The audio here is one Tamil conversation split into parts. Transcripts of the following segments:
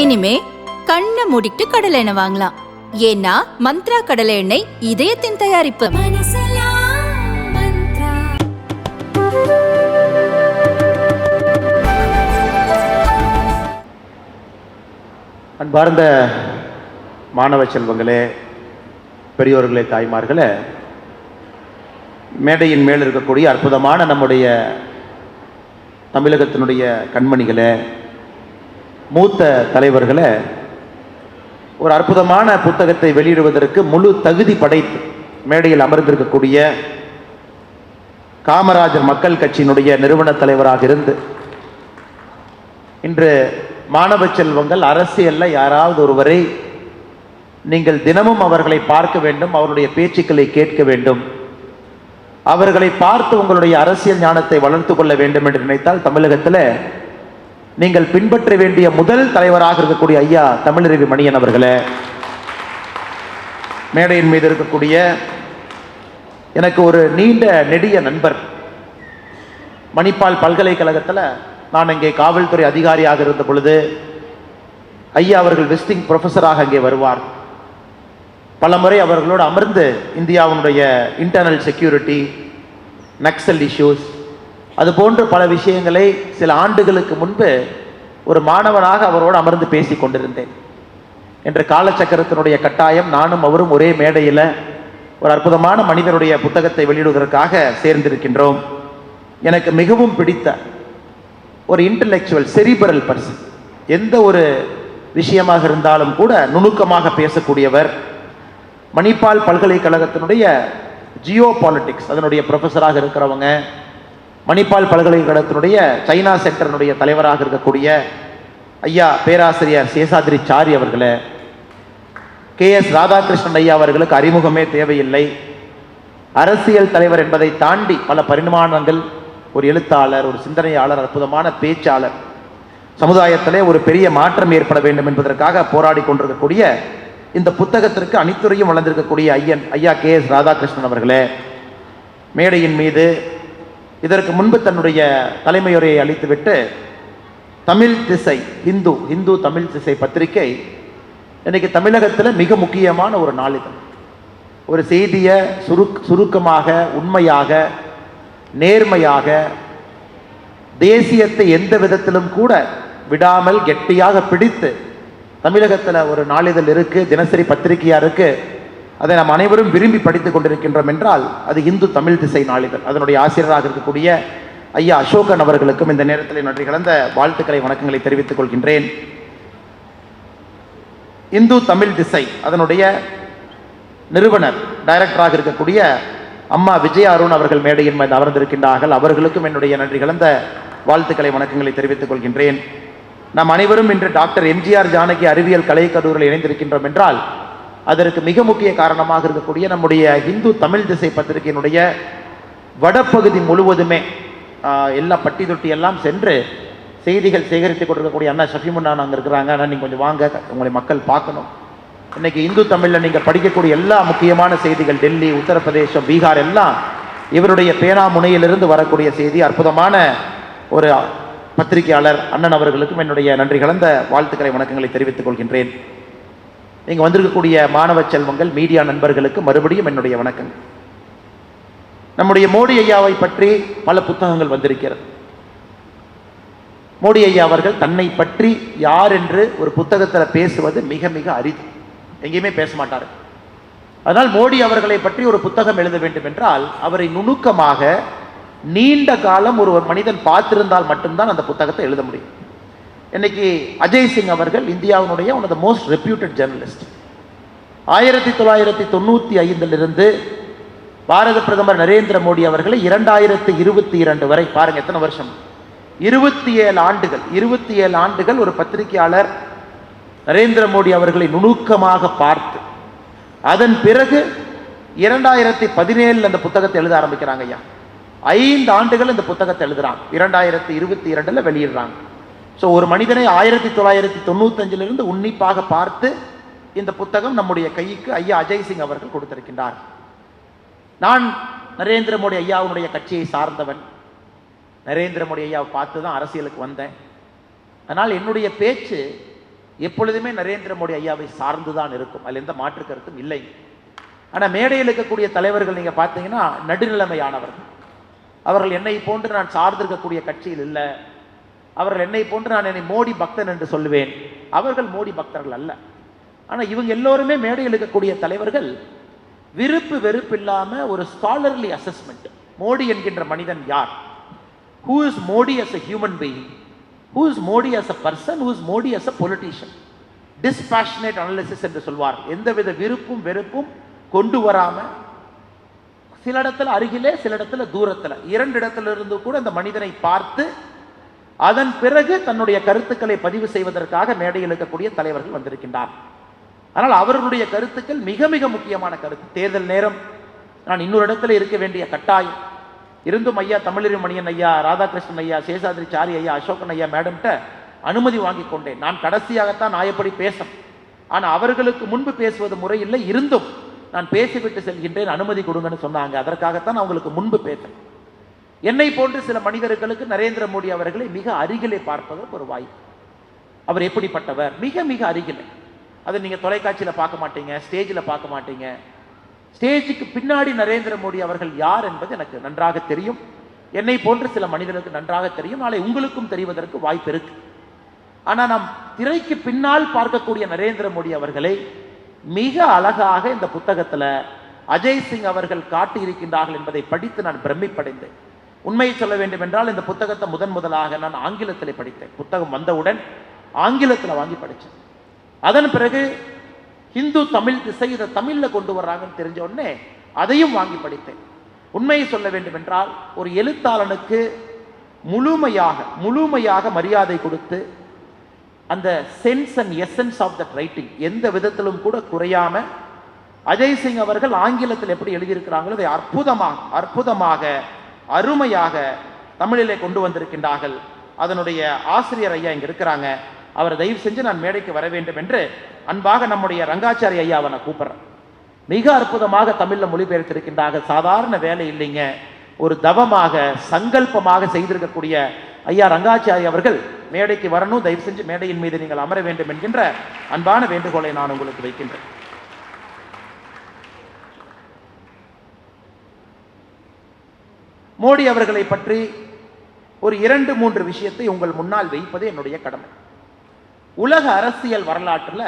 இனிமே கண்ணை மூடிட்டு கடலை எண்ணெய் வாங்கலாம். ஏன்னா மந்த்ரா கடலை எண்ணெய் இதயத்தின் தயாரிப்பு. அன்பார்ந்த மாணவ செல்வங்களே, பெரியோர்களே, தாய்மார்களே, மேடையின் மேல் இருக்கக்கூடிய அற்புதமான நம்முடைய தமிழகத்தினுடைய கண்மணிகளே, மூத்த தலைவர்களே, ஒரு அற்புதமான புத்தகத்தை வெளியிடுவதற்கு முழு தகுதி படைத்து மேடையில் அமர்ந்திருக்கக்கூடிய காமராஜர் மக்கள் கட்சியினுடைய நிறுவன தலைவராக இருந்து இன்று மாணவ செல்வங்கள் அரசியல்ல யாராவது ஒருவரை நீங்கள் தினமும் அவர்களை பார்க்க வேண்டும், அவருடைய பேச்சுக்களை கேட்க வேண்டும், அவர்களை பார்த்து உங்களுடைய அரசியல் ஞானத்தை வளர்த்து கொள்ள வேண்டும் என்று நினைத்தால் தமிழகத்தில் நீங்கள் பின்பற்ற வேண்டிய முதல் தலைவராக இருக்கக்கூடிய ஐயா தமிழருவி மணியன் அவர்களே, மேடையின் மீது இருக்கக்கூடிய எனக்கு ஒரு நீண்ட நெடிய நண்பர், மணிப்பால் பல்கலைக்கழகத்தில் நான் அங்கே காவல்துறை அதிகாரியாக இருந்த பொழுது ஐயா அவர்கள் விசிட்டிங் ப்ரொஃபஸராக அங்கே வருவார். பல முறை அவர்களோடு அமர்ந்து இந்தியாவுடைய இன்டர்னல் செக்யூரிட்டி, நக்சல் இஷ்யூஸ், அது போன்ற பல விஷயங்களை சில ஆண்டுகளுக்கு முன்பு ஒரு மாணவனாக அவரோடு அமர்ந்து பேசி கொண்டிருந்தேன். என்ற காலச்சக்கரத்தினுடைய கட்டாயம் நானும் அவரும் ஒரே மேடையில் ஒரு அற்புதமான மனிதனுடைய புத்தகத்தை வெளியிடுவதற்காக சேர்ந்திருக்கின்றோம். எனக்கு மிகவும் பிடித்த ஒரு இன்டலெக்சுவல் செரிபரல் பர்சன், எந்த ஒரு விஷயமாக இருந்தாலும் கூட நுணுக்கமாக பேசக்கூடியவர். மணிப்பால் பல்கலைக்கழகத்தினுடைய ஜியோ பாலிட்டிக்ஸ் அதனுடைய ப்ரொஃபஸராக இருக்கிறவங்க, மணிப்பால் பல்கலைக்கழகத்தினுடைய சைனா சென்டரினுடைய தலைவராக இருக்கக்கூடிய ஐயா பேராசிரியர் சேஷாத்ரி சாரி அவர்களே, KS ராதாகிருஷ்ணன் ஐயா அவர்களுக்கு அறிமுகமே தேவையில்லை. அரசியல் தலைவர் என்பதை தாண்டி பல பரிமாணங்கள், ஒரு எழுத்தாளர், ஒரு சிந்தனையாளர், அற்புதமான பேச்சாளர், சமுதாயத்திலே ஒரு பெரிய மாற்றம் ஏற்பட வேண்டும் என்பதற்காக போராடி கொண்டிருக்கக்கூடிய இந்த புத்தகத்திற்கு அனைத்துறையும் வளர்ந்திருக்கக்கூடிய ஐயா KS ராதாகிருஷ்ணன் அவர்களே, மேடையின் மீது இதற்கு முன்பு தன்னுடைய தலைமையுரையை அளித்துவிட்டு தமிழ் திசை இந்து தமிழ் திசை பத்திரிகை இன்னைக்கு தமிழகத்தில் மிக முக்கியமான ஒரு நாளிதழ். ஒரு செய்தியை சுருக்கமாக, உண்மையாக, நேர்மையாக, தேசியத்தை எந்த விதத்திலும் கூட விடாமல் கெட்டியாக பிடித்து தமிழகத்தில் ஒரு நாளிதழ் இருக்கு, தினசரி பத்திரிகையா இருக்கு. அதை நாம் அனைவரும் விரும்பி படித்துக் கொண்டிருக்கின்றோம் என்றால் அது இந்து தமிழ் திசை நாளிதழ். அதனுடைய ஆசிரியராக இருக்கக்கூடிய ஐயா அசோகன் அவர்களுக்கும் இந்த நேரத்தில் நன்றி கலந்த வாழ்த்துக்களை, வணக்கங்களை தெரிவித்துக் கொள்கின்றேன். இந்து தமிழ் திசை அதனுடைய நிறுவனர், டைரக்டராக இருக்கக்கூடிய அம்மா விஜய அருண் அவர்கள் மேடையின் மீது அமர்ந்திருக்கின்றார்கள். அவர்களுக்கும் என்னுடைய நன்றி கலந்த வாழ்த்துக்களை, வணக்கங்களை தெரிவித்துக் கொள்கின்றேன். நாம் அனைவரும் இன்று டாக்டர் MGR ஜானகி அறிவியல் கலை கல்லூரியில் இணைந்திருக்கின்றோம் என்றால் அதற்கு மிக முக்கிய காரணமாக இருக்கக்கூடிய நம்முடைய இந்து தமிழ் திசை பத்திரிகையினுடைய வடப்பகுதி முழுவதுமே எல்லா பட்டி தொட்டி எல்லாம் சென்று செய்திகள் சேகரித்துக் கொண்டிருக்கக்கூடிய அண்ணா ஷஃபிமுன்னா அங்கே இருக்கிறாங்க. ஆனால் நீங்கள் கொஞ்சம் வாங்க, உங்களை மக்கள் பார்க்கணும். இன்னைக்கு இந்து தமிழில் நீங்கள் படிக்கக்கூடிய எல்லா முக்கியமான செய்திகள், டெல்லி, உத்தரப்பிரதேசம், பீகார் எல்லாம் இவருடைய பேனா முனையிலிருந்து வரக்கூடிய செய்தி. அற்புதமான ஒரு பத்திரிகையாளர் அண்ணன் அவர்களுக்கும் என்னுடைய நன்றி கலந்த வாழ்த்துக்களை, வணக்கங்களை தெரிவித்துக் கொள்கின்றேன். நீங்கள் வந்திருக்கக்கூடிய மாணவ செல்வங்கள், மீடியா நண்பர்களுக்கு மறுபடியும் என்னுடைய வணக்கங்கள். நம்முடைய மோடி ஐயாவை பற்றி பல புத்தகங்கள் வந்திருக்கிறது. மோடி ஐயா அவர்கள் தன்னை பற்றி யார் என்று ஒரு புத்தகத்தில் பேசுவது மிக மிக அரிது, எங்கேயுமே பேச மாட்டார். அதனால் மோடி அவர்களை பற்றி ஒரு புத்தகம் எழுத வேண்டும் என்றால் அவரை நுணுக்கமாக நீண்ட காலம் ஒரு மனிதன் பார்த்திருந்தால் மட்டும்தான் அந்த புத்தகத்தை எழுத முடியும். இன்னைக்கு அஜய் சிங் அவர்கள் இந்தியாவினுடைய one of the most reputed journalist. 1995 பாரத பிரதமர் நரேந்திர மோடி அவர்களை 2022 வரை பாருங்க, எத்தனை வருஷம், 27 ஆண்டுகள். 27 ஆண்டுகள் ஒரு பத்திரிகையாளர் நரேந்திர மோடி அவர்களை நுணுக்கமாக பார்த்து அதன் பிறகு 2017 அந்த புத்தகத்தை எழுத ஆரம்பிக்கிறாங்க ஐயா. 5 ஆண்டுகள் இந்த புத்தகத்தை எழுதுறாங்க, 2022 வெளியிடுறாங்க. ஸோ ஒரு மனிதனை 1995 உன்னிப்பாக பார்த்து இந்த புத்தகம் நம்முடைய கைக்கு ஐயா அஜய் சிங் அவர்கள் கொடுத்திருக்கின்றார். நான் நரேந்திர மோடி ஐயாவுடைய கட்சியை சார்ந்தவன், நரேந்திர மோடி ஐயாவை பார்த்து தான் அரசியலுக்கு வந்தேன். அதனால் என்னுடைய பேச்சு எப்பொழுதுமே நரேந்திர மோடி ஐயாவை சார்ந்துதான் இருக்கும், அதில் எந்த மாற்று கருத்தும் இல்லை. ஆனால் மேடையில் இருக்கக்கூடிய தலைவர்கள் நீங்க பார்த்தீங்கன்னா நடுநிலைமையானவர்கள். அவர்கள் என்னை போன்று நான் சார்ந்திருக்கக்கூடிய கட்சியில் இல்லை, அவர்கள் என்னை போன்று நான் என்னை மோடி பக்தன் என்று சொல்லுவேன், அவர்கள் மோடி பக்தர்கள் அல்ல. ஆனால் இவங்க எல்லோருமே மேடையில் இருக்கக்கூடிய தலைவர்கள் விருப்பு வெறுப்பு இல்லாம ஒரு ஸ்காலர்லி அசஸ்மெண்ட், மோடி என்கின்ற மனிதன் யார், who is Modi as a human being, who is Modi as a person, who is Modi as a politician, dispassionate analysis என்று சொல்வார். எந்தவித விருப்பும் வெறுப்பும் கொண்டு வராம, சில இடத்துல அருகிலே சில இடத்துல தூரத்துல, இரண்டு இடத்துல இருந்து கூட இந்த மனிதனை பார்த்து அதன் பிறகு தன்னுடைய கருத்துக்களை பதிவு செய்வதற்காக மேடையில் இருக்கக்கூடிய தலைவர்கள் வந்திருக்கின்றார். ஆனால் அவர்களுடைய கருத்துக்கள் மிக மிக முக்கியமான கருத்து. தேர்தல் நேரம் நான் இன்னொரு இடத்துல இருக்க வேண்டிய கட்டாயம் இருந்தும் ஐயா தமிழறிமணியன் ஐயா, ராதாகிருஷ்ணன் ஐயா, சேஷாதிரி சாரி ஐயா, அசோகன் ஐயா மேடம்கிட்ட அனுமதி வாங்கி கொண்டேன். நான் கடைசியாகத்தான் நான் எப்படி பேசணும், ஆனால் அவர்களுக்கு முன்பு பேசுவது முறை இல்லை, இருந்தும் நான் பேசிவிட்டு செல்கின்றேன், அனுமதி கொடுங்கன்னு சொன்னாங்க. அதற்காகத்தான் அவங்களுக்கு முன்பு பேசுறேன். என்னை போன்று சில மனிதர்களுக்கு நரேந்திர மோடி அவர்களை மிக அருகிலே பார்ப்பதற்கு ஒரு வாய்ப்பு. அவர் எப்படிப்பட்டவர், மிக மிக அருகிலே. அதை நீங்க தொலைக்காட்சியில் பார்க்க மாட்டீங்க, ஸ்டேஜில் பார்க்க மாட்டீங்க. ஸ்டேஜுக்கு பின்னாடி நரேந்திர மோடி அவர்கள் யார் என்பது எனக்கு நன்றாக தெரியும், என்னை போன்று சில மனிதர்களுக்கு நன்றாக தெரியும், நாளை உங்களுக்கும் தெரிவதற்கு வாய்ப்பு இருக்கு. ஆனால் நாம் திரைக்கு பின்னால் பார்க்கக்கூடிய நரேந்திர மோடி அவர்களை மிக அழகாக இந்த புத்தகத்தில் அஜய் சிங் அவர்கள் காட்டியிருக்கின்றார்கள் என்பதை படித்து நான் பிரமிப்படைந்தேன். உண்மையை சொல்ல வேண்டும் என்றால் இந்த புத்தகத்தை முதலாக நான் ஆங்கிலத்தில் படித்தேன். புத்தகம் வந்தவுடன் ஆங்கிலத்தில் வாங்கி படித்தேன். அதன் பிறகு ஹிந்து தமிழ் திசை இதை தமிழில் கொண்டு வர்றாங்கன்னு தெரிஞ்ச உடனே அதையும் வாங்கி படித்தேன். உண்மையை சொல்ல வேண்டும் என்றால் ஒரு எழுத்தாளனுக்கு முழுமையாக மரியாதை கொடுத்து அந்த sense and essence of that writing எந்த விதத்திலும் கூட குறையாம அஜய் சிங் அவர்கள் ஆங்கிலத்தில் எப்படி எழுதியிருக்கிறாங்களோ அதை அற்புதமாக அருமையாக தமிழிலே கொண்டு வந்திருக்கின்றார்கள். அதனுடைய ஆசிரியர் ஐயா இங்க இருக்கிறாங்க, அவரை தயவு செஞ்சு நான் மேடைக்கு வர வேண்டும் என்று அன்பாக நம்முடைய ரங்காச்சாரி ஐயாவை நான் கூப்பிடுறேன். மிக அற்புதமாக தமிழில் மொழிபெயர்த்திருக்கின்றார்கள். சாதாரண வேலை இல்லைங்க, ஒரு தவமாக சங்கல்பமாக செய்திருக்கக்கூடிய ஐயா ரங்காச்சாரி அவர்கள் மேடைக்கு வரணும். தயவு செஞ்சு மேடையின் மீது நீங்கள் அமர வேண்டும் என்கின்ற அன்பான வேண்டுகோளை நான் உங்களுக்கு வைக்கின்றேன். மோடி அவர்களை பற்றி ஒரு 2-3 விஷயத்தை உங்கள் முன்னால் வைப்பது என்னுடைய கடமை. உலக அரசியல் வரலாற்றில்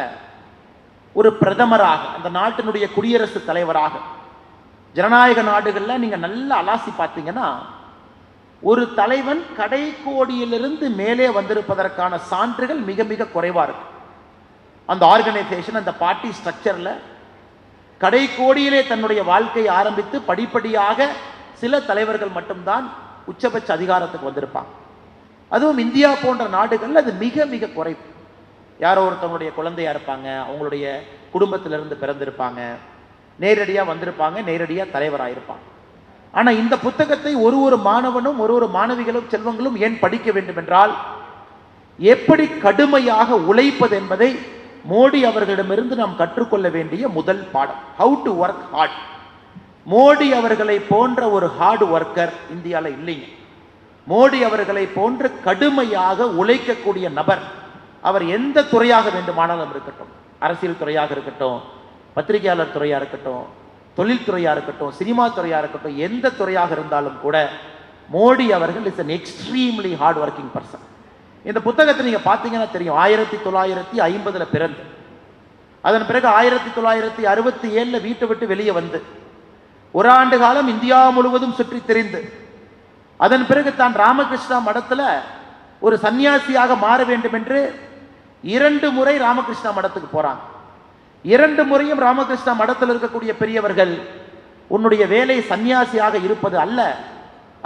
ஒரு பிரதமராக, அந்த நாட்டினுடைய குடியரசுத் தலைவராக, ஜனநாயக நாடுகளில் நீங்க நல்லா அலாசி பார்த்தீங்கன்னா ஒரு தலைவன் கடைக்கோடியிலிருந்து மேலே வந்திருப்பதற்கான சான்றுகள் மிக மிக குறைவா இருக்கு. அந்த ஆர்கனைசேஷன், அந்த பார்ட்டி ஸ்ட்ரக்சர்ல கடைக்கோடியிலே தன்னுடைய வாழ்க்கையை ஆரம்பித்து படிப்படியாக சில தலைவர்கள் மட்டும்தான் உச்சபட்ச அதிகாரத்துக்கு வந்திருப்பாங்க. அதுவும் இந்தியா போன்ற நாடுகள் அது மிக மிக குறைவு. யாரோ ஒருத்தவங்களுடைய குழந்தையா இருப்பாங்க, அவங்களுடைய குடும்பத்திலிருந்து பிறந்திருப்பாங்க, நேரடியாக வந்திருப்பாங்க, நேரடியாக தலைவராயிருப்பாங்க. ஆனால் இந்த புத்தகத்தை ஒரு மாணவனும் ஒரு மாணவிகளும் செல்வங்களும் ஏன் படிக்க வேண்டும் என்றால், எப்படி கடுமையாக உழைப்பது என்பதை மோடி அவர்களிடமிருந்து நாம் கற்றுக்கொள்ள வேண்டிய முதல் பாடம். How to work hard. Modi அவர்களை போன்ற ஒரு ஹார்ட் ஒர்க்கர் இந்தியாவில் இல்லைங்க. மோடி அவர்களை போன்ற கடுமையாக உழைக்கக்கூடிய நபர், அவர் எந்த துறையாக வேண்டுமானாலும் இருக்கட்டும், அரசியல் துறையாக இருக்கட்டும், பத்திரிகையாளர் துறையாக இருக்கட்டும், தொழில்துறையாக இருக்கட்டும், சினிமா துறையாக இருக்கட்டும், எந்த துறையாக இருந்தாலும் கூட மோடி அவர்கள் is an extremely hard working person. இந்த புத்தகத்தை நீங்க பார்த்தீங்கன்னா தெரியும். 1950 பிறந்து, அதன் பிறகு 1967 வீட்டை விட்டு வெளியே வந்து ஒரு ஆண்டு காலம் இந்தியா முழுவதும் சுற்றி திரிந்து, அதன் பிறகு தான் ராமகிருஷ்ணா மடத்துல ஒரு சன்னியாசியாக மாற வேண்டும் என்று 2 முறை ராமகிருஷ்ணா மடத்துக்கு போறாங்க. 2 முறையும் ராமகிருஷ்ணா மடத்தில் இருக்கக்கூடிய பெரியவர்கள், உன்னுடைய வேலை சன்னியாசியாக இருப்பது அல்ல,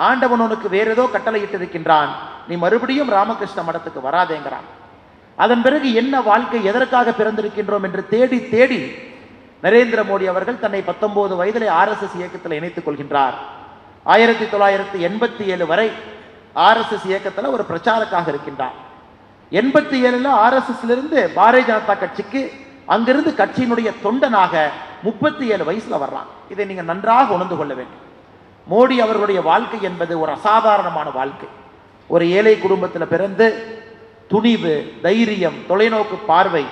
ஆண்டவன் உனக்கு வேற ஏதோ கட்டளை இட்டிருக்கின்றான், நீ மறுபடியும் ராமகிருஷ்ண மடத்துக்கு வராதேங்கிறான். அதன் பிறகு என்ன வாழ்க்கை, எதற்காக பிறந்திருக்கின்றோம் என்று தேடி தேடி நரேந்திர மோடி அவர்கள் தன்னை 19 வயதிலே RSS இயக்கத்தில் இணைத்துக் கொள்கின்றார். 1987 வரை RSS இயக்கத்தில் ஒரு பிரச்சாரக்காக இருக்கின்றார். 87 RSS இருந்து பாரதிய ஜனதா கட்சிக்கு, அங்கிருந்து கட்சியினுடைய தொண்டனாக 37 வயசுல வர்றான். இதை நீங்க நன்றாக உணர்ந்து கொள்ள வேண்டும். மோடி அவர்களுடைய வாழ்க்கை என்பது ஒரு அசாதாரணமான வாழ்க்கை. ஒரு ஏழை குடும்பத்தில் பிறந்து துணிவு, தைரியம், தொலைநோக்கு பார்வை,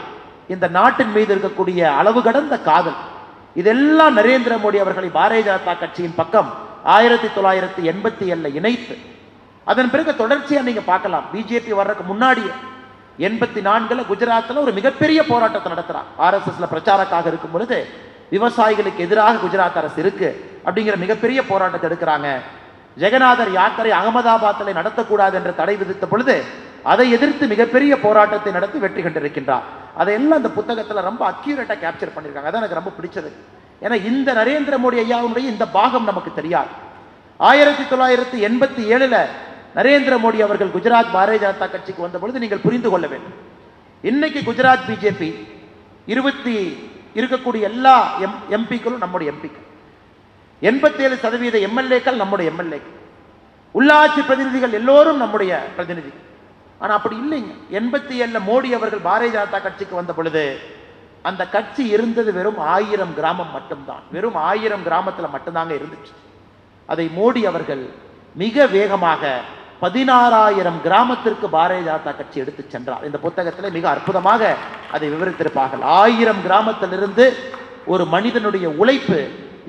இந்த நாட்டின் மீது இருக்கக்கூடிய அளவு கடந்த காதல், இதெல்லாம் நரேந்திர மோடி அவர்களை பாரதிய ஜனதா கட்சியின் பக்கம் 1987 இணைத்து, அதன் பிறகு தொடர்ச்சியா நீங்க பார்க்கலாம். பிஜேபி வர்றதுக்கு முன்னாடியே 84 குஜராத்தில் ஒரு மிகப்பெரிய போராட்டத்தை நடத்துறான். RSSல பிரச்சாரக்காக இருக்கும் பொழுது விவசாயிகளுக்கு எதிராக குஜராத் அரசு இருக்கு அப்படிங்கிற மிகப்பெரிய போராட்டத்தை எடுக்கிறாங்க. ஜெகநாதர் யாத்திரை அகமதாபாத்தில் நடத்தக்கூடாது என்று தடை விதித்த பொழுது அதை எதிர்த்து மிகப்பெரிய போராட்டத்தை நடத்தி வெற்றி கண்டிருக்கின்றார். அதையெல்லாம் அந்த புத்தகத்தில் ரொம்ப அக்யூரேட்டா கேப்சர் பண்ணியிருக்காங்க. அதான் எனக்கு ரொம்ப பிடிச்சது. ஏன்னா இந்த நரேந்திர மோடி ஐயாவுடைய இந்த பாகம் நமக்கு தெரியாது. 1987 நரேந்திர மோடி அவர்கள் குஜராத் பாரதிய ஜனதா கட்சிக்கு வந்த பொழுது நீங்கள் புரிந்து கொள்ள வேண்டும். இன்னைக்கு குஜராத் பிஜேபி இருக்கக்கூடிய எல்லா எம்பிக்களும் நம்முடைய எம்பிக்கள், 87% எம்எல்ஏக்கள் நம்முடைய எம்எல்ஏக்கள், உள்ளாட்சி பிரதிநிதிகள் எல்லோரும் நம்முடைய பிரதிநிதிகள். ஆனா அப்படி இல்லைங்க. 87 மோடி அவர்கள் பாரதிய ஜனதா கட்சிக்கு வந்த பொழுது அந்த கட்சி இருந்தது வெறும் 1000 கிராமம் மட்டும்தான். வெறும் 1000 கிராமத்தில் மட்டும்தாங்க இருந்துச்சு. அதை மோடி அவர்கள் மிக வேகமாக 16,000 கிராமத்திற்கு பாரதிய ஜனதா கட்சி எடுத்து சென்றார். இந்த புத்தகத்தில் மிக அற்புதமாக அதை விவரித்திருப்பார்கள். 1000 கிராமத்திலிருந்து ஒரு மனிதனுடைய உழைப்பு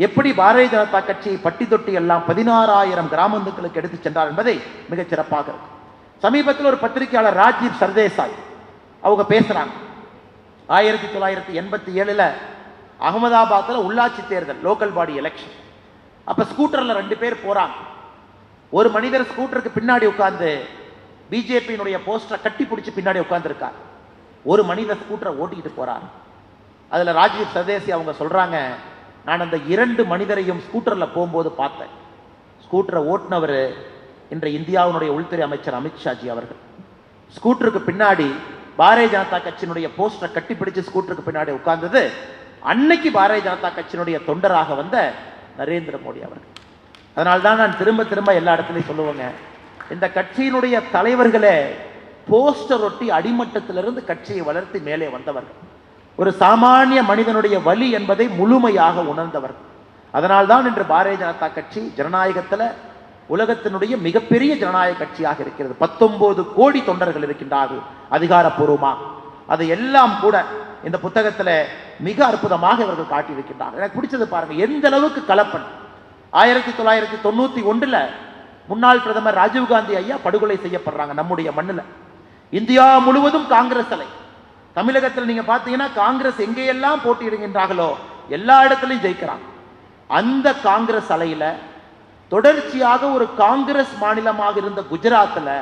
எப்படி பாரதிய ஜனதா கட்சியை பட்டி தொட்டி எல்லாம் 16,000 கிராமங்களுக்கு எடுத்து சென்றார் என்பதை மிகச் சிறப்பாக இருக்கும். சமீபத்தில் ஒரு பத்திரிகையாளர் ராஜீவ் சர்தேசாய் அவங்க பேசுறாங்க. 1987 அகமதாபாத்தில் உள்ளாட்சி தேர்தல், லோக்கல் பாடி எலெக்ஷன். அப்ப ஸ்கூட்டர்ல 2 பேர் போறாங்க. ஒரு மனிதர் ஸ்கூட்டருக்கு பின்னாடி உட்கார்ந்து பிஜேபியினுடைய போஸ்டரை கட்டி பிடிச்சி பின்னாடி உட்கார்ந்து இருக்கார். ஒரு மனிதர் ஸ்கூட்டரை ஓட்டிக்கிட்டு போறார். அதுல ராஜீவ் சர்தேசி அவங்க சொல்றாங்க, நான் அந்த 2 மனிதரையும் ஸ்கூட்டர்ல போகும்போது பார்த்தேன். ஸ்கூட்டரை ஓட்டுனவர் இன்றைய இந்தியாவுடைய உள்துறை அமைச்சர் அமித்ஷாஜி அவர்கள். ஸ்கூட்டருக்கு பின்னாடி பாரதிய ஜனதா கட்சியினுடைய போஸ்டரை கட்டி பிடிச்சு ஸ்கூட்டருக்கு பின்னாடி உட்கார்ந்தது அன்னைக்கு பாரதிய ஜனதா கட்சியினுடைய தொண்டராக வந்த நரேந்திர மோடி அவர்கள். அதனால்தான் நான் திரும்ப திரும்ப எல்லா இடத்துலையும் சொல்லுவேங்க, இந்த கட்சியினுடைய தலைவர்களே போஸ்டர் ஒட்டி அடிமட்டத்திலிருந்து கட்சியை வளர்த்து மேலே வந்தவர்கள், ஒரு சாமானிய மனிதனுடைய வலி என்பதை முழுமையாக உணர்ந்தவர்கள். அதனால்தான் இன்று பாரதிய ஜனதா கட்சி ஜனநாயகத்தில் உலகத்தினுடைய மிகப்பெரிய ஜனநாயக கட்சியாக இருக்கிறது. 19 கோடி தொண்டர்கள் இருக்கின்றார்கள் அதிகாரப்பூர்வமாக. அதை எல்லாம் கூட இந்த புத்தகத்தில் மிக அற்புதமாக இவர்கள் காட்டியிருக்கின்றார்கள். எனக்கு பிடிச்சது பாருங்க, எந்த அளவுக்கு கலப்பன். 1991 முன்னாள் பிரதமர் ராஜீவ்காந்தி ஐயா படுகொலை செய்யப்படுறாங்க நம்முடைய மண்ணில். இந்தியா முழுவதும் காங்கிரஸ் அலை. தமிழகத்தில் நீங்க பார்த்தீங்கன்னா காங்கிரஸ் எங்கேயெல்லாம் போட்டியிடுகின்றார்களோ எல்லா இடத்துலையும் ஜெயிக்கிறாங்க. அந்த காங்கிரஸ் அலையில தொடர்ச்சியாக ஒரு காங்கிரஸ் மாநிலமாக இருந்த குஜராத்தில்,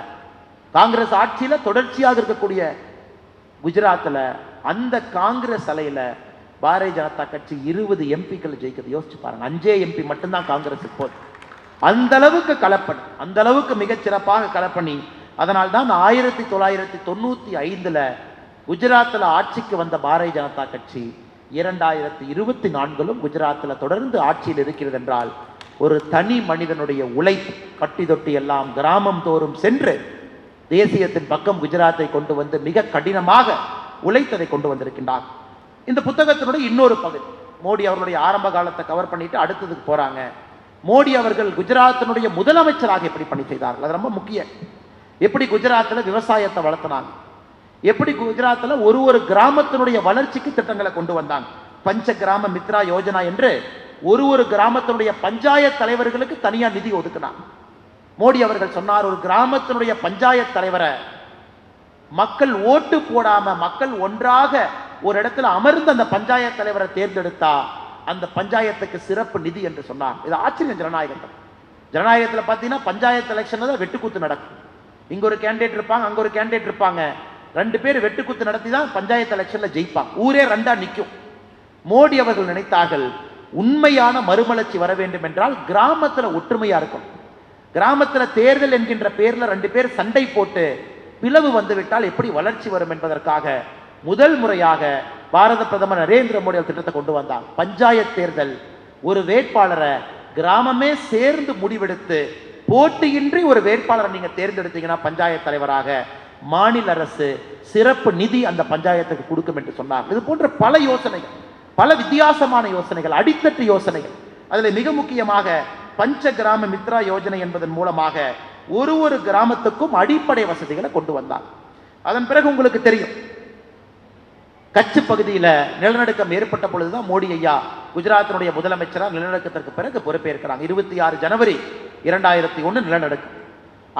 காங்கிரஸ் ஆட்சியில தொடர்ச்சியாக இருக்கக்கூடிய குஜராத்தில், அந்த காங்கிரஸ் அலையில பாரதிய ஜனதா கட்சி 20 எம்பிக்கள் ஜெயிக்கிறது. யோசிச்சு பாருங்க, 5 எம்பி மட்டும்தான் காங்கிரஸுக்கு போகுது. அந்த அளவுக்கு கலப்பணி, அந்த அளவுக்கு மிகச் சிறப்பாக கலப்பணி. அதனால் தான் 1995 குஜராத்தில் ஆட்சிக்கு வந்த பாரதிய ஜனதா கட்சி 2024 குஜராத்தில் தொடர்ந்து ஆட்சியில் இருக்கிறது என்றால் ஒரு தனி மனிதனுடைய உழைப்பு, கட்டி தொட்டி எல்லாம் கிராமம் தோறும் சென்று தேசியத்தின் பக்கம் குஜராத்தை கொண்டு வந்து மிக கடினமாக உழைத்ததை கொண்டு வந்திருக்கின்றார். இந்த புத்தகத்தினுடைய இன்னொரு பகுதி, மோடி அவர்களுடைய ஆரம்ப காலத்தை கவர் பண்ணிட்டு அடுத்ததுக்கு போறாங்க. மோடி அவர்கள் குஜராத்தினுடைய முதலமைச்சராக எப்படி பணி செய்தார்கள், அது ரொம்ப முக்கியம். எப்படி குஜராத்தில் விவசாயத்தை வளர்த்தினாங்க, எப்படி குஜராத்தில் ஒரு கிராமத்தினுடைய வளர்ச்சிக்கு திட்டங்களை கொண்டு வந்தாங்க. பஞ்ச கிராம மித்ரா யோஜனா என்று ஒரு கிராமத்தினுடைய பஞ்சாயத்து தலைவர்களுக்கு தனியா நிதி ஒதுக்கினாங்க. மோடி அவர்கள் சொன்னார், ஒரு கிராமத்தினுடைய பஞ்சாயத்து தலைவரை மக்கள் ஓட்டு போடாம மக்கள் ஒன்றாக ஒரு இடத்துல அமர்ந்து அந்த பஞ்சாயத்து தலைவரை தேர்ந்தெடுத்தா அந்த பஞ்சாயத்துக்கு சிறப்பு நிதி என்று சொன்னார். இது ஆச்சரியம். ஜனநாயகத்தில் பார்த்தீங்கன்னா பஞ்சாயத்து எலெக்ஷன் தான் வெட்டுக்கூத்து நடக்கும். இங்க ஒரு கேண்டிடேட் இருப்பாங்க, அங்க ஒரு கேண்டிடேட் இருப்பாங்க, 2 பேர் வெட்டுக்கூத்து நடத்தி தான் பஞ்சாயத்து எலெக்ஷன்ல ஜெயிப்பாங்க. ஊரே 2ஆ நிற்கும். மோடி அவர்கள் நினைத்தார்கள், உண்மையான மறுமலர்ச்சி வர வேண்டும் என்றால் கிராமத்தில் ஒற்றுமையா இருக்கும். கிராமத்தில் தேர்தல் என்கின்ற பேர்ல 2 பேர் சண்டை போட்டு பிளவு வந்துவிட்டால் எப்படி வளர்ச்சி வரும் என்பதற்காக முதல் முறையாக பாரத பிரதமர் நரேந்திர மோடி திட்டத்தை கொண்டு வந்தார். பஞ்சாயத்து தேர்தல், ஒரு வேட்பாளரை கிராமமே சேர்ந்து முடிவெடுத்து போட்டியின்றி ஒரு வேட்பாளரை நீங்க தேர்ந்தெடுத்தீங்கன்னா பஞ்சாயத்து தலைவராக மாநில அரசு சிறப்பு நிதி அந்த பஞ்சாயத்துக்கு கொடுக்கும் என்று சொன்னார். இது போன்ற பல யோசனைகள், பல வித்தியாசமான யோசனைகள், அடித்தட்டு யோசனைகள். அதில் மிக முக்கியமாக பஞ்ச கிராம மித்ரா யோஜனை என்பதன் மூலமாக ஒரு கிராமத்துக்கும் அடிப்படை வசதிகளை கொண்டு வந்தார். அதன் பிறகு உங்களுக்கு தெரியும், கட்ச் பகுதியில் நிலநடுக்கம் ஏற்பட்ட பொழுதுதான் மோடி ஐயா குஜராத்தினுடைய முதலமைச்சராக நிலநடுக்கத்திற்கு பிறகு பொறுப்பேற்கிறாங்க. 26 ஜனவரி 2001 நிலநடுக்கம்.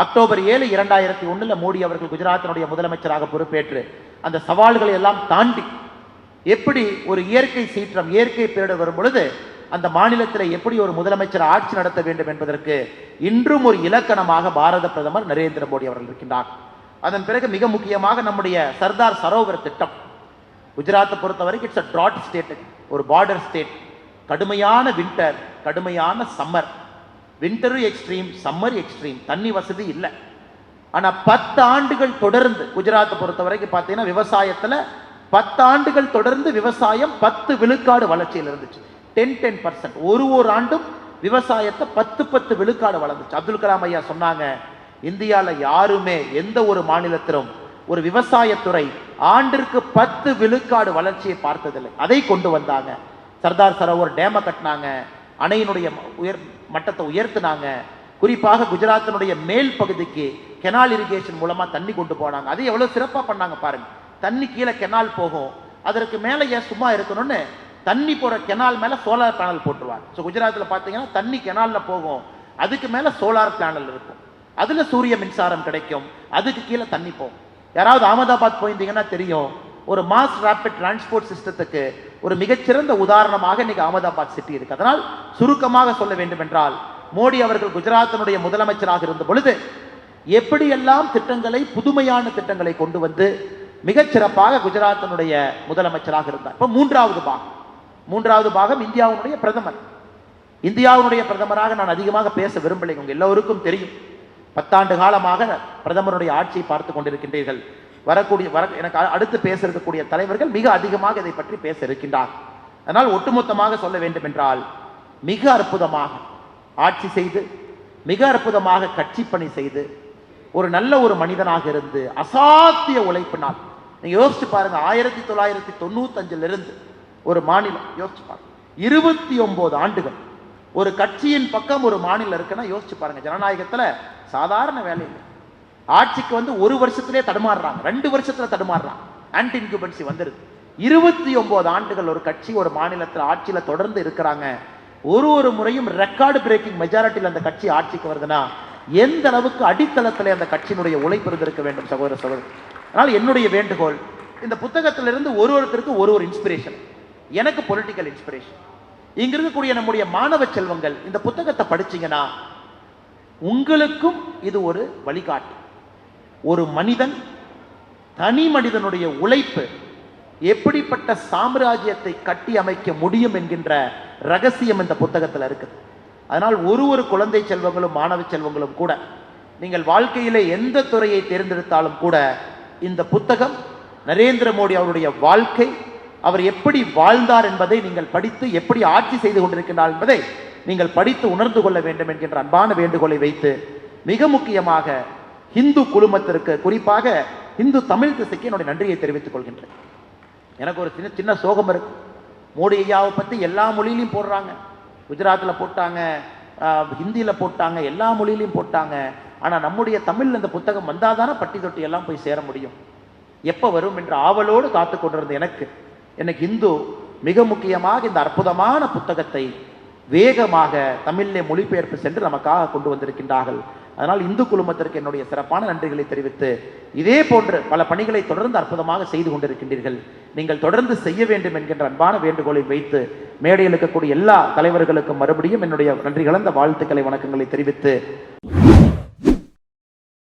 அக்டோபர் 7, 2001 மோடி அவர்கள் குஜராத்தினுடைய முதலமைச்சராக பொறுப்பேற்று அந்த சவால்களை எல்லாம் தாண்டி எப்படி ஒரு இயற்கை சீற்றம், இயற்கை பேரிடர் வரும் பொழுது அந்த மாநிலத்தில் எப்படி ஒரு முதலமைச்சர் ஆட்சி நடத்த வேண்டும் என்பதற்கு இன்றும் ஒரு இலக்கணமாக பாரத பிரதமர் நரேந்திர மோடி அவர்கள் இருக்கின்றார். அதன் பிறகு மிக முக்கியமாக நம்முடைய சர்தார் சரோவர் திட்டம். குஜராத்தை பொறுத்த வரைக்கும் இட்ஸ் அ ட்ராட் ஸ்டேட், ஒரு பார்டர் ஸ்டேட். கடுமையான வின்டர், கடுமையான சம்மர். வின்டரும் எக்ஸ்ட்ரீம், சம்மர் எக்ஸ்ட்ரீம். தண்ணி வசதி இல்லை. ஆனால் 10 ஆண்டுகள் தொடர்ந்து குஜராத்தை பொறுத்த வரைக்கும் பார்த்தீங்கன்னா விவசாயத்தில் 10 ஆண்டுகள் தொடர்ந்து விவசாயம் 10 விழுக்காடு வளர்ச்சியில் இருந்துச்சு. 10% ஒரு ஆண்டும் விவசாயத்தை 10 விழுக்காடு வளர்ந்துச்சு. அப்துல் கலாம் ஐயா சொன்னாங்க, இந்தியாவில் யாருமே எந்த ஒரு மாநிலத்திலும் ஒரு விவசாயத்துறை ஆண்டிற்கு 10 விழுக்காடு வளர்ச்சியை பார்த்ததில்லை. அதை கொண்டு வந்தாங்க. சர்தார் சரோவர் டேமை கட்டினாங்க, அணையினுடைய மட்டத்தை உயர்த்தினாங்க. குறிப்பாக குஜராத்தினுடைய மேல் பகுதிக்கு கெனால் இரிகேஷன் மூலமா தண்ணி கொண்டு போனாங்க. அது எவ்வளவு சிறப்பா பண்ணாங்க பாருங்க. தண்ணி கீழே கெனால் போகும், அதற்கு மேலே ஏன் சும்மா இருக்கணும்னு தண்ணி போற கெனால் மேல சோலார் பேனல் போட்டுருவாங்க. ஸோ குஜராத்தில் பார்த்தீங்கன்னா தண்ணி கெனால்ல போகும், அதுக்கு மேல சோலார் பேனல் இருக்கும், அதுல சூரிய மின்சாரம் கிடைக்கும், அதுக்கு கீழே தண்ணி போகும். யாராவது அகமதாபாத் போயிருந்தீங்கன்னா தெரியும், ஒரு மாஸ் ராபிட் டிரான்ஸ்போர்ட் சிஸ்டத்துக்கு ஒரு மிகச்சிறந்த உதாரணமாக இன்னைக்கு அகமதாபாத் சிட்டி இருக்கு. அதனால் சுருக்கமாக சொல்ல வேண்டும் என்றால், மோடி அவர்கள் குஜராத்தினுடைய முதலமைச்சராக இருந்த பொழுது எப்படியெல்லாம் திட்டங்களை, புதுமையான திட்டங்களை கொண்டு வந்து மிகச்சிறப்பாக குஜராத்தினுடைய முதலமைச்சராக இருந்தார். இப்போ மூன்றாவது பாகம் இந்தியாவுடைய பிரதமர். இந்தியாவுடைய பிரதமராக நான் அதிகமாக பேச விரும்பலை, உங்க எல்லோருக்கும் தெரியும். 10 ஆண்டு காலமாக பிரதமருடைய ஆட்சியை பார்த்து கொண்டிருக்கின்றீர்கள். எனக்கு அடுத்து பேச இருக்கக்கூடிய தலைவர்கள் மிக அதிகமாக இதை பற்றி பேச இருக்கின்றார். அதனால் ஒட்டுமொத்தமாக சொல்ல வேண்டும் என்றால், மிக அற்புதமாக ஆட்சி செய்து, மிக அற்புதமாக கட்சி பணி செய்து, ஒரு நல்ல ஒரு மனிதனாக இருந்து அசாத்திய உழைப்பினால், நீங்க யோசிச்சு பாருங்க, 1995 இருந்து ஒரு மாநிலம், யோசிச்சு பாருங்க 29 ஆண்டுகள் ஒரு கட்சியின் பக்கம் ஒரு மாநிலம் இருக்குன்னா யோசிச்சு பாருங்க. ஜனநாயகத்துல சாதாரண வேலை இல்லை. ஆட்சிக்கு வந்து 1 வருஷத்திலே தடுமாறுறாங்க, 2 வருஷத்துல தடுமாறுறாங்க, ஆன்டி இன்குபன்சி வந்துருது. 29 ஆண்டுகள் ஒரு கட்சி ஒரு மாநிலத்தில் ஆட்சியில தொடர்ந்து இருக்கிறாங்க. ஒரு முறையும் ரெக்கார்டு பிரேக்கிங் மெஜாரிட்டியில் அந்த கட்சி ஆட்சிக்கு வருதுன்னா எந்த அளவுக்கு அடித்தளத்திலே அந்த கட்சியினுடைய உழைப்பு இருந்திருக்க வேண்டும் சகோதர சகோதரி. அதனால் என்னுடைய வேண்டுகோள், இந்த புத்தகத்திலிருந்து ஒருத்தருக்கு ஒரு இன்ஸ்பிரேஷன். எனக்கு பொலிட்டிக்கல் இன்ஸ்பிரேஷன். இங்க இருக்கக்கூடிய நம்முடைய மாணவ செல்வங்கள் இந்த புத்தகத்தை படிச்சீங்கன்னா உங்களுக்கும் இது ஒரு வழிகாட்டு. ஒரு மனிதன், தனி மனிதனுடைய உழைப்பு எப்படிப்பட்ட சாம்ராஜ்யத்தை கட்டி அமைக்க முடியும் என்கின்ற ரகசியம் இந்த புத்தகத்தில் இருக்குது. அதனால் ஒரு குழந்தை செல்வங்களும் மாணவ செல்வங்களும் கூட நீங்கள் வாழ்க்கையிலே எந்த துறையை தேர்ந்தெடுத்தாலும் கூட இந்த புத்தகம் நரேந்திர மோடி அவருடைய வாழ்க்கை, அவர் எப்படி வாழ்ந்தார் என்பதை நீங்கள் படித்து, எப்படி ஆட்சி செய்து கொண்டிருக்கிறார் என்பதை நீங்கள் படித்து உணர்ந்து கொள்ள வேண்டும் என்கின்ற அன்பான வேண்டுகோளை வைத்து, மிக முக்கியமாக இந்து குழுமத்திற்கு, குறிப்பாக இந்து தமிழ் திசைக்கு என்னுடைய நன்றியை தெரிவித்துக் கொள்கின்றேன். எனக்கு ஒரு சின்ன சோகம் இருக்கு. மோடி ஐயாவை பற்றி எல்லா மொழியிலையும் போடுறாங்க, குஜராத்தில் போட்டாங்க, ஹிந்தியில் போட்டாங்க, எல்லா மொழியிலையும் போட்டாங்க. ஆனால் நம்முடைய தமிழ் இந்த புத்தகம் வந்தாதானே பட்டி தொட்டி எல்லாம் போய் சேர முடியும். எப்போ வரும் என்ற ஆவலோடு காத்து கொண்டிருந்த எனக்கு இந்து மிக முக்கியமாக இந்த அற்புதமான புத்தகத்தை வேகமாக தமிழிலே மொழிபெயர்ப்பு சென்று நமக்காக கொண்டு வந்திருக்கின்றார்கள். அதனால் இந்து குழுமத்திற்கு என்னுடைய சிறப்பான நன்றிகளை தெரிவித்து, இதே போன்று பல பணிகளை தொடர்ந்து அற்புதமாக செய்து கொண்டிருக்கின்றீர்கள். நீங்கள் தொடர்ந்து செய்ய வேண்டும் என்கின்ற அன்பான வேண்டுகோளை வைத்து, மேடையில் இருக்கக்கூடிய எல்லா தலைவர்களுக்கும் மறுபடியும் என்னுடைய நன்றி கலந்த வாழ்த்துக்களை, வணக்கங்களை தெரிவித்து